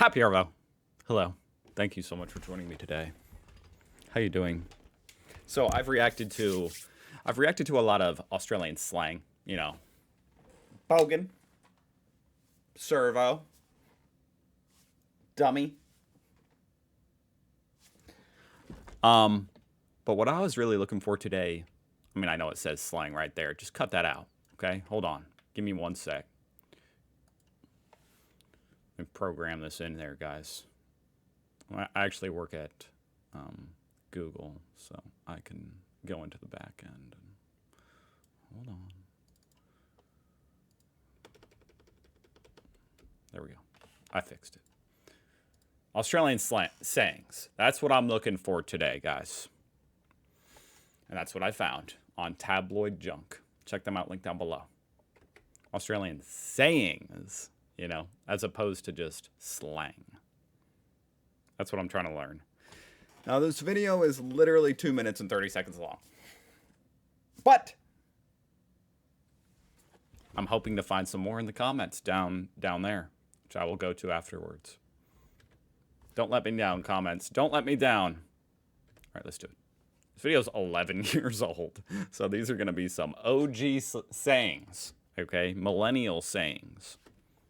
Happy Arvo. Hello. Thank you so much for joining me today. How you doing? So I've reacted to a lot of Australian slang, you know. Bogan. Servo. Dummy. But what I was really looking for today, I mean, I know it says slang right there. Just cut that out, okay? Hold on. Give me 1 sec. Let me program this in there, guys. I actually work at Google, so I can go into the back end. Hold on. There we go. I fixed it. Australian sayings. That's what I'm looking for today, guys. And that's what I found on Tabloid Junk. Check them out, link down below. Australian sayings, you know, as opposed to just slang. That's what I'm trying to learn. Now, this video is literally 2 minutes and 30 seconds long. But I'm hoping to find some more in the comments down there, which I will go to afterwards. Don't let me down, comments. Don't let me down. All right, let's do it. This video is 11 years old, so these are going to be some OG sayings, okay? Millennial sayings.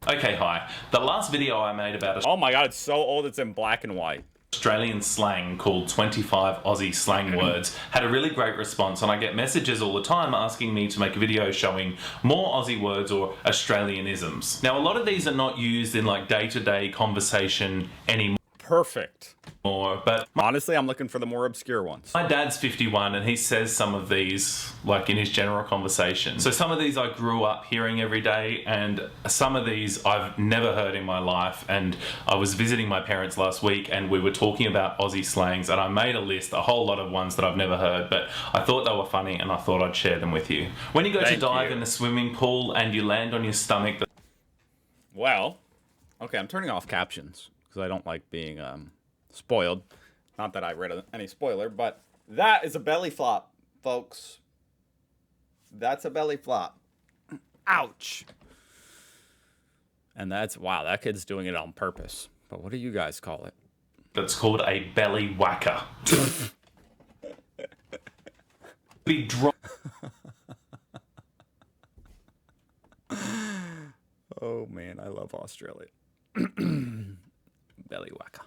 Okay, hi. The last video I made about Oh my god, it's so old it's in black and white. Australian slang called 25 Aussie slang words had a really great response, and I get messages all the time asking me to make a video showing more Aussie words or Australianisms. Now, a lot of these are not used in like day-to-day conversation anymore. Perfect. But honestly, I'm looking for the more obscure ones. My dad's 51 and he says some of these like in his general conversation. So some of these I grew up hearing every day, and some of these I've never heard in my life. And I was visiting my parents last week and we were talking about Aussie slangs, and I made a list, a whole lot of ones that I've never heard, but I thought they were funny and I thought I'd share them with you. When you go to dive in the swimming pool and you land on your stomach. Well, okay, I'm turning off captions because I don't like being spoiled. Not that I read any spoiler, but that is a belly flop, folks. That's a belly flop. Ouch. And that's, wow, that kid's doing it on purpose. But what do you guys call it? That's called a belly whacker. Be dry. Oh man, I love Australia. Belly whacker.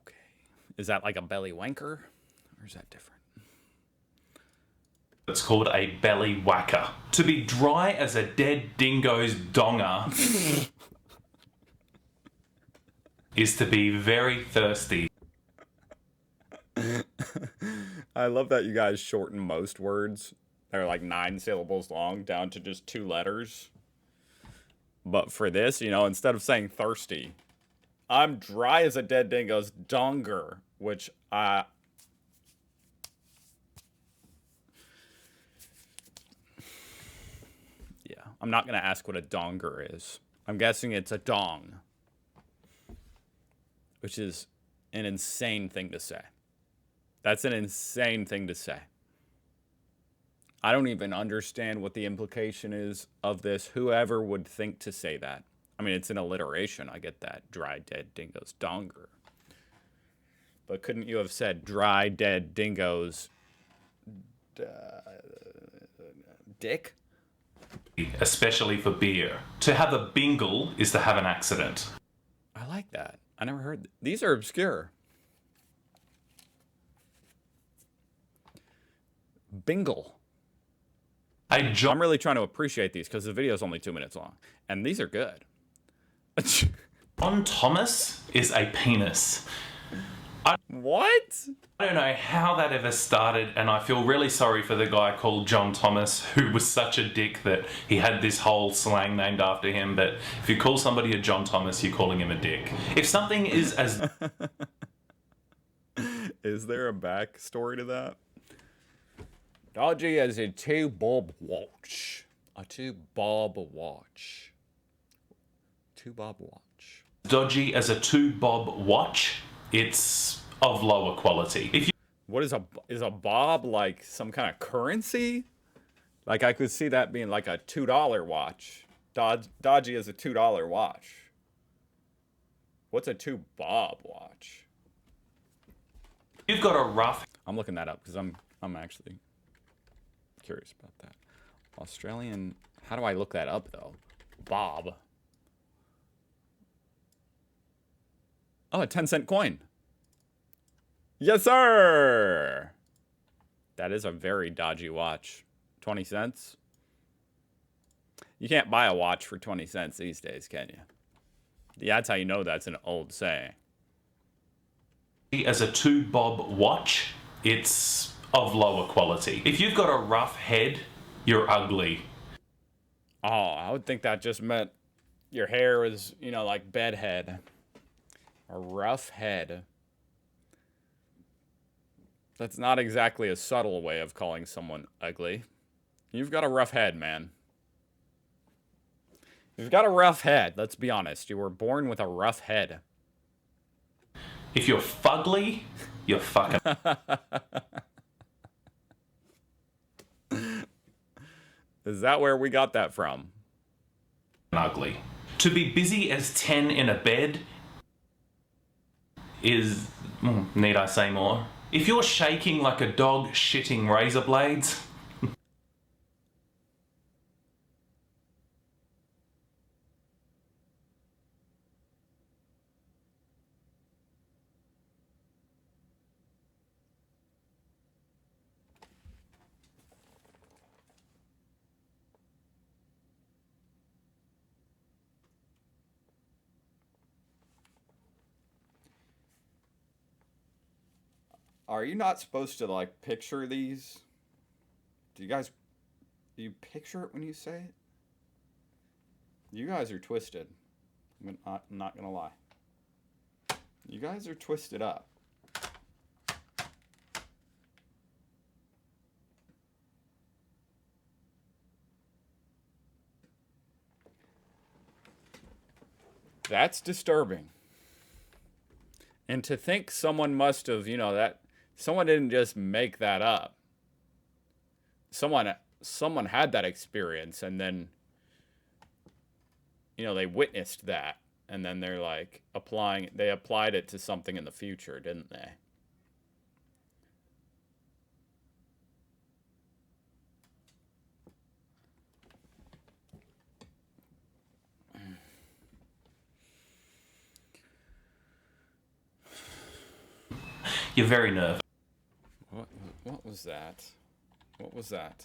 Okay. Is that like a belly wanker? Or is that different? It's called a belly whacker. To be dry as a dead dingo's donger is to be very thirsty. I love that you guys shorten most words. They're like 9 syllables long down to just 2 letters. But for this, you know, instead of saying thirsty, I'm dry as a dead dingo's donger, which yeah, I'm not going to ask what a donger is. I'm guessing it's a dong, which is an insane thing to say. That's an insane thing to say. I don't even understand what the implication is of this. Whoever would think to say that. I mean, it's an alliteration. I get that. Dry, dead dingoes, donger. But couldn't you have said dry, dead dingoes, dick? Especially for beer. To have a bingle is to have an accident. I like that. I never heard. These are obscure. Bingle. I'm really trying to appreciate these because the video is only 2 minutes long. And these are good. John Thomas is a penis. What? I don't know how that ever started, and I feel really sorry for the guy called John Thomas, who was such a dick that he had this whole slang named after him. But if you call somebody a John Thomas, you're calling him a dick. If something is as... Is there a backstory to that? Dodgy as a 2-bob watch. A 2-bob watch. 2-bob watch. Dodgy as a 2-bob watch. It's of lower quality. If you... What is a bob, like some kind of currency? Like I could see that being like a $2 watch. Dodgy as a $2 watch. What's a two bob watch? You've got a rough. I'm looking that up because I'm actually curious about that. Australian. How do I look that up though? Bob. Oh, a 10-cent coin. Yes, sir. That is a very dodgy watch. 20 cents. You can't buy a watch for 20 cents these days, can you? Yeah, that's how you know that's an old saying. As a 2-bob watch, it's of lower quality. If you've got a rough head, you're ugly. Oh, I would think that just meant your hair was, you know, like bedhead. A rough head. That's not exactly a subtle way of calling someone ugly. You've got a rough head, man. You've got a rough head, let's be honest. You were born with a rough head. If you're fugly, you're fucking Is that where we got that from? ugly. To be busy as 10 in a bed is... need I say more? If you're shaking like a dog shitting razor blades... Are you not supposed to, like, picture these? Do you picture it when you say it? You guys are twisted. I'm not gonna lie. You guys are twisted up. That's disturbing. And to think someone must have, you know, that someone didn't just make that up. Someone had that experience and then, you know, they witnessed that and then they're like they applied it to something in the future, didn't they? You're very nervous. What was that? What was that?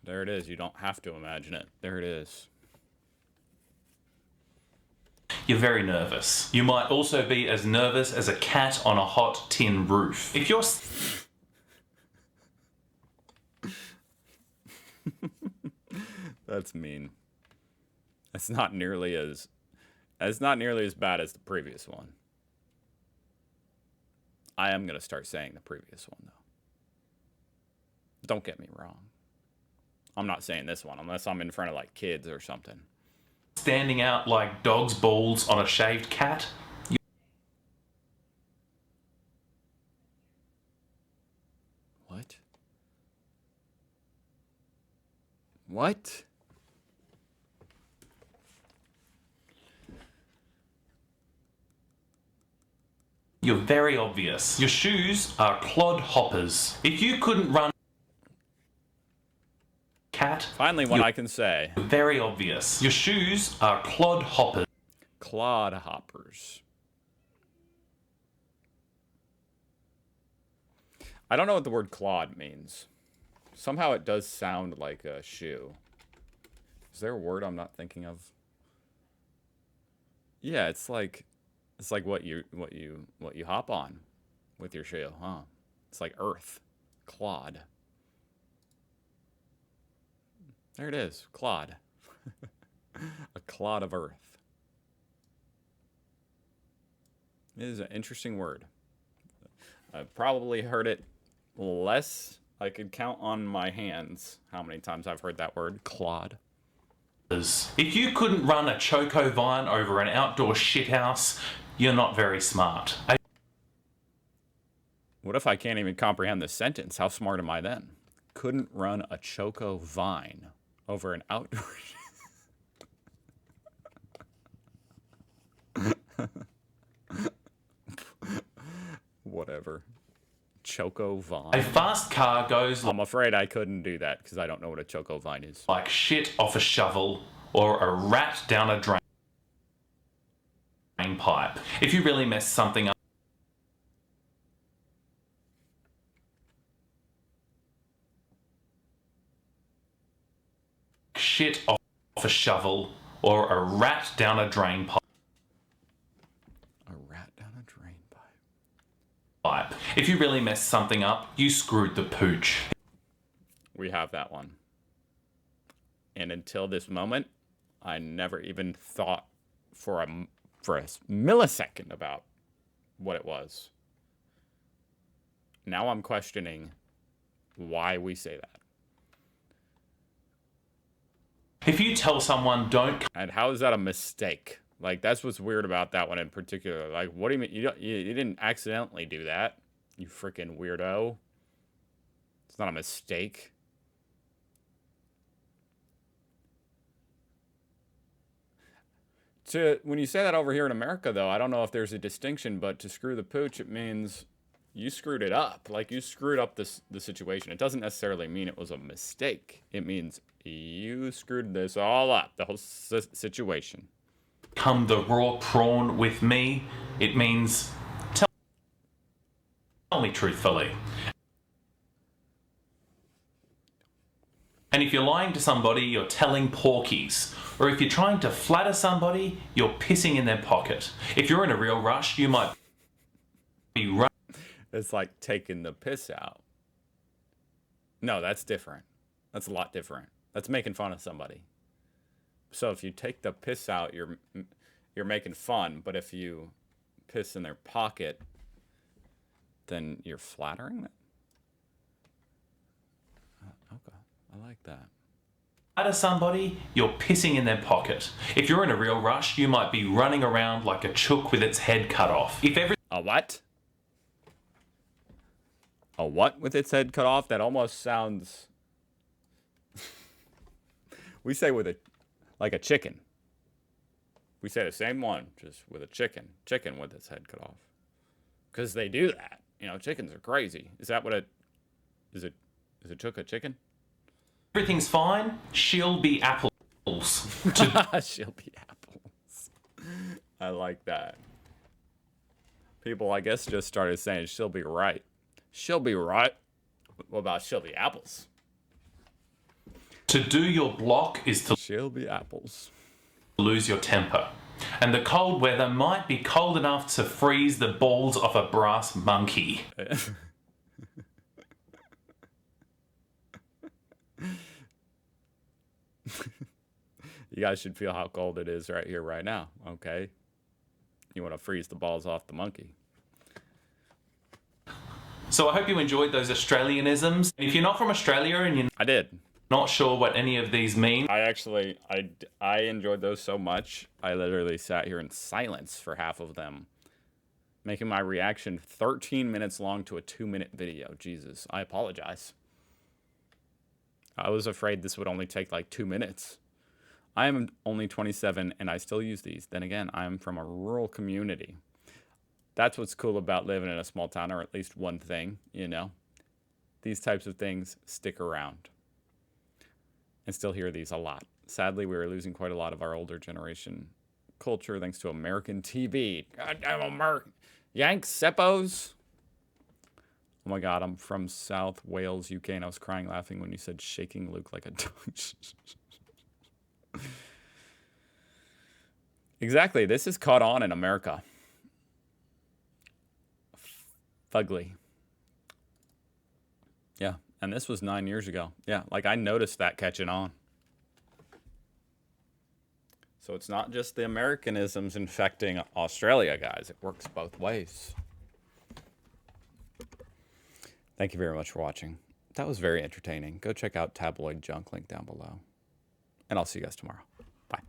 There it is. You don't have to imagine it. There it is. You're very nervous. You might also be as nervous as a cat on a hot tin roof. If you're... That's mean. It's not nearly as bad as the previous one. I am going to start saying the previous one, though. Don't get me wrong. I'm not saying this one unless I'm in front of, like, kids or something. standing out like dog's balls on a shaved cat. What? What? You're very obvious. Your shoes are clod hoppers. If you couldn't run cat, Finally, what I can say. very obvious. Your shoes are clod hoppers. Clod hoppers. I don't know what the word clod means. Somehow it does sound like a shoe. Is there a word I'm not thinking of? Yeah, it's like what you hop on with your shoe, huh? It's like earth. Clod. There it is. Clod. A clod of earth. It is an interesting word. I've probably heard it less. I could count on my hands how many times I've heard that word, clod. If you couldn't run a choco vine over an outdoor shithouse, you're not very smart. What if I can't even comprehend this sentence? How smart am I then? couldn't run a Choco Vine over an outdoor... Whatever. Choco Vine. A fast car goes I'm afraid I couldn't do that because I don't know what a Choco Vine is. like shit off a shovel or a rat down a drain pipe. If you really mess something up, shit off a shovel or a rat down a drain pipe. A rat down a drain Pipe. If you really mess something up, you screwed the pooch. We have that one. And until this moment, I never even thought for a millisecond about what it was. Now I'm questioning why we say that. If you tell someone don't... And how is that a mistake? Like, that's what's weird about that one in particular. Like, what do you mean? You didn't accidentally do that, you freaking weirdo. It's not a mistake. When you say that over here in America, though, I don't know if there's a distinction, but to screw the pooch, it means you screwed it up. Like, you screwed up the situation. It doesn't necessarily mean it was a mistake. It means you screwed this all up, the whole situation. Come the raw prawn with me, it means tell me truthfully. And if you're lying to somebody, you're telling porkies. Or if you're trying to flatter somebody, you're pissing in their pocket. If you're in a real rush, you might be running. It's like taking the piss out. No, that's different. That's a lot different. That's making fun of somebody. So if you take the piss out, you're making fun. But if you piss in their pocket, then you're flattering them? Okay, I like that. Flatter somebody, you're pissing in their pocket. If you're in a real rush, you might be running around like a chook with its head cut off. If every... A what? A what with its head cut off? That almost sounds... We say with like a chicken. We say the same one, just with a chicken. Chicken with its head cut off. Because they do that. You know, chickens are crazy. Is that what it... Is it chook a chicken? Everything's fine, she'll be apples. She'll be apples. I like that. People, I guess, just started saying she'll be right. She'll be right. What about she'll be apples? To do your block is to She'll be apples. lose your temper. And the cold weather might be cold enough to freeze the balls off a brass monkey. You guys should feel how cold it is right here, right now, okay? You want to freeze the balls off the monkey. So I hope you enjoyed those Australianisms. If you're not from Australia and you're I did. not sure what any of these mean, I enjoyed those so much. I literally sat here in silence for half of them, making my reaction 13 minutes long to a 2-minute video. Jesus, I apologize. I was afraid this would only take like 2 minutes. I am only 27 and I still use these. Then again, I'm from a rural community. That's what's cool about living in a small town, or at least one thing, you know. These types of things stick around. And still hear these a lot. Sadly, we are losing quite a lot of our older generation culture thanks to American TV. Goddamn American. Yanks, Seppos. Oh my God, I'm from South Wales, UK, and I was crying laughing when you said shaking Luke like a dog. Exactly, this is caught on in America. Fugly. Yeah, and this was 9 years ago. Yeah, like I noticed that catching on. So it's not just the Americanisms infecting Australia, guys. It works both ways. Thank you very much for watching. That was very entertaining. Go check out Tabloid Junk, link down below. And I'll see you guys tomorrow. Bye.